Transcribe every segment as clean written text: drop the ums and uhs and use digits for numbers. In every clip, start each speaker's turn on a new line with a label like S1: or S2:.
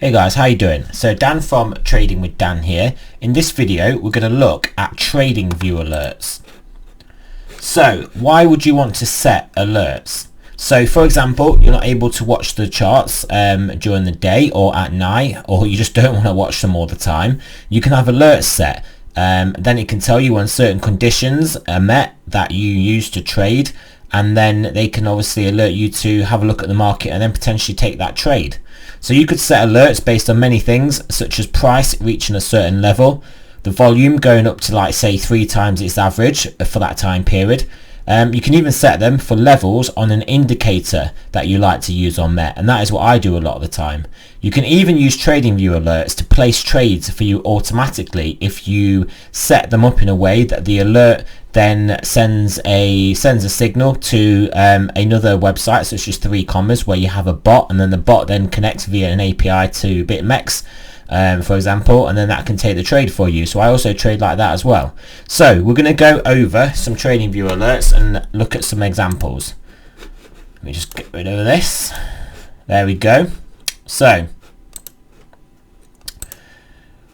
S1: Hey guys, how you doing? So Dan from Trading with Dan here. In this video we're going to look at TradingView alerts. So why would you want to set alerts? So for example, you're not able to watch the charts during the day or at night, or you just don't want to watch them all the time. You can have alerts set. Then it can tell you when certain conditions are met that you use to trade, and then they can obviously alert you to have a look at the market and then potentially take that trade. So you could set alerts based on many things, such as price reaching a certain level, the volume going up to, like, say 3 times its average for that time period. You can even set them for levels on an indicator that you like to use on Met, and that is what I do a lot of the time. You can even use TradingView alerts to place trades for you automatically if you set them up in a way that the alert then sends a signal to another website, such as 3 commas, where you have a bot, and then the bot then connects via an API to Bitmex, for example, and then that can take the trade for you. So I also trade like that as well. So we're going to go over some TradingView alerts and look at some examples. Let me just get rid of this. There we go. So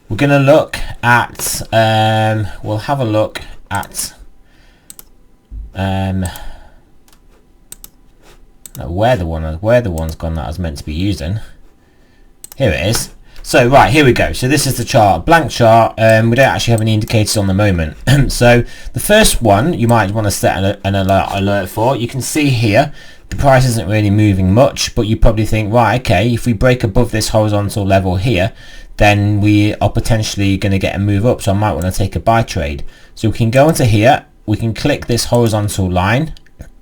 S1: we're going to look at we'll have a look at where the one's gone that I was meant to be using. Here it is. So right, here we go. So this is the chart, blank chart. We don't actually have any indicators on the moment. So the first one you might want to set an alert for. You can see here the price isn't really moving much, but you probably think, right, okay, if we break above this horizontal level here, then we are potentially going to get a move up, so I might want to take a buy trade. So we can go into here, we can click this horizontal line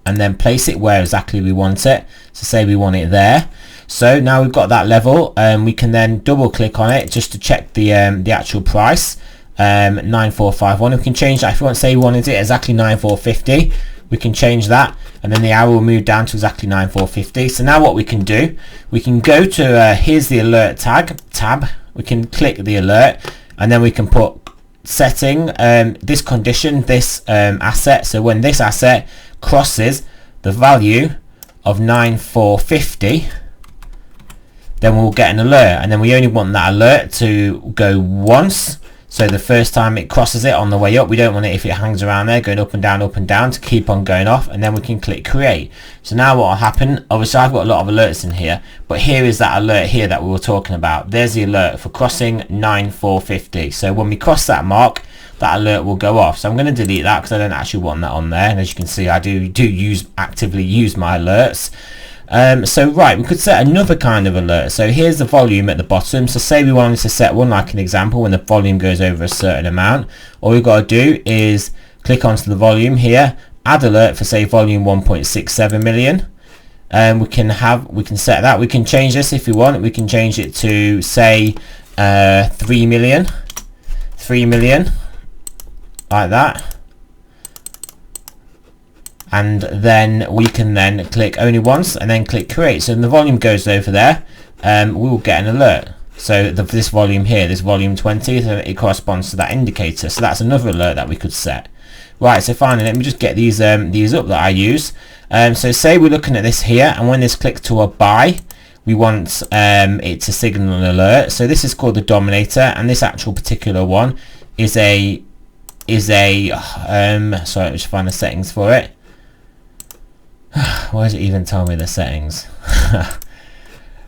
S1: and then place it where exactly we want it. So say we want it there. So now we've got that level, we can then double click on it just to check the actual price, 9451. We can change that if we want to say we wanted it exactly 9450. We can change that, and then the arrow will move down to exactly 9450. So now what we can do, we can go to here's the alert tab. We can click the alert, and then we can put setting this condition, this asset. So when this asset crosses the value of 9450, then we'll get an alert, and then we only want that alert to go once. So the first time it crosses it on the way up, we don't want it if it hangs around there going up and down to keep on going off, and then we can click create. So now what will happen, obviously I've got a lot of alerts in here, but here is that alert here that we were talking about. There's the alert for crossing 9450. So when we cross that mark, that alert will go off. So I'm going to delete that because I don't actually want that on there, and as you can see I do actively use my alerts. So right, we could set another kind of alert. So here's the volume at the bottom. So say we wanted to set one, like an example, when the volume goes over a certain amount. All we've got to do is click onto the volume here, add alert for say volume 1.67 million. We can set that. We can change this if we want. We can change it to say 3 million, like that. And then we can then click only once and then click create. So when the volume goes over there, we will get an alert. So this volume here, this volume 20, so it corresponds to that indicator. So that's another alert that we could set. Right, so finally let me just get these up that I use. So say we're looking at this here, and when this clicks to a buy, we want it to signal an alert. So this is called the dominator, and this actual particular one is a sorry, let me just find the settings for it. Why does it even tell me the settings?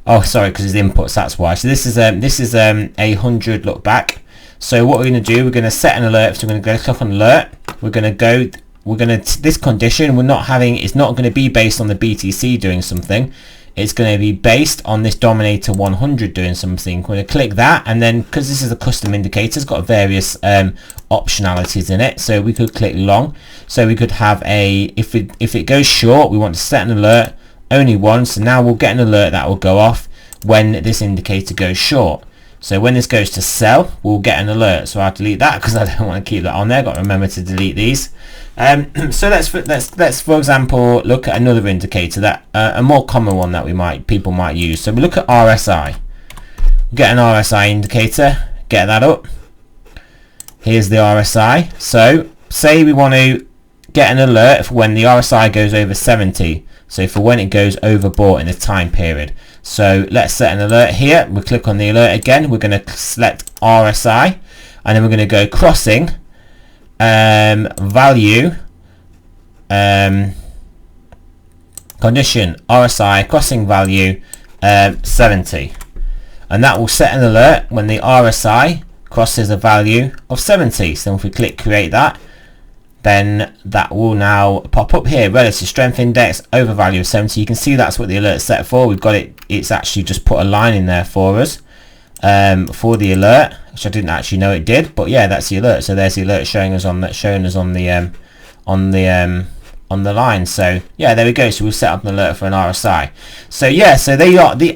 S1: Oh, sorry, because it's inputs, that's why. So this is a 100 look back. So what we're going to do, we're going to set an alert. So we're going to go click on alert. This condition it's not going to be based on the BTC doing something. It's going to be based on this dominator 100 doing something. We're going to click that, and then because this is a custom indicator, it's got various optionalities in it. So we could click long. So we could have if it goes short, we want to set an alert only once. So now we'll get an alert that will go off when this indicator goes short. So when this goes to sell, we'll get an alert. So I'll delete that because I don't want to keep that on there. Got to remember to delete these. So let's for example look at another indicator, that a more common one that people might use. So we look at RSI. We'll get an RSI indicator. Get that up. Here's the RSI. So say we want to get an alert for when the RSI goes over 70. So for when it goes overbought in a time period. So let's set an alert here. We'll click on the alert again. We're going to select RSI, and then we're going to go crossing value condition RSI crossing value 70, and that will set an alert when the RSI crosses a value of 70. So if we click create that, then that will now pop up here, relative strength index over value of 70. You can see that's what the alert's set for. We've got it, it's actually just put a line in there for us for the alert, which I didn't actually know it did, but yeah, that's the alert. So there's the alert showing us on the line. So yeah, there we go. So we've set up an alert for an RSI. So yeah, so the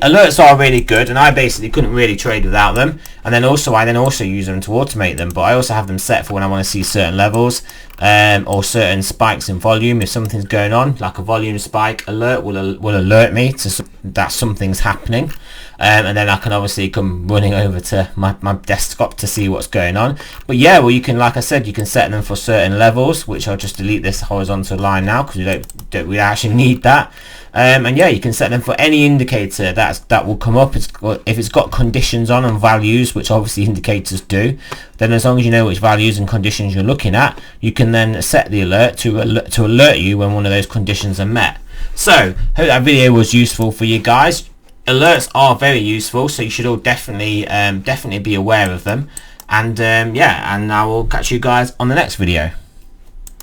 S1: alerts are really good, and I basically couldn't really trade without them. And then also I also use them to automate them, but I also have them set for when I want to see certain levels or certain spikes in volume. If something's going on, like a volume spike, alert will alert me to that something's happening, and then I can obviously come running over to my desktop to see what's going on. But yeah, well, you can, like I said, you can set them for certain levels, which I'll just delete this horizontal line now because we actually need that. And yeah, you can set them for any indicator that will come up. If it's got conditions on and values, which obviously indicators do, then as long as you know which values and conditions you're looking at, you can then set the alert to alert you when one of those conditions are met. So hope that video was useful for you guys. Alerts are very useful, so you should all definitely be aware of them. And yeah, and I will catch you guys on the next video.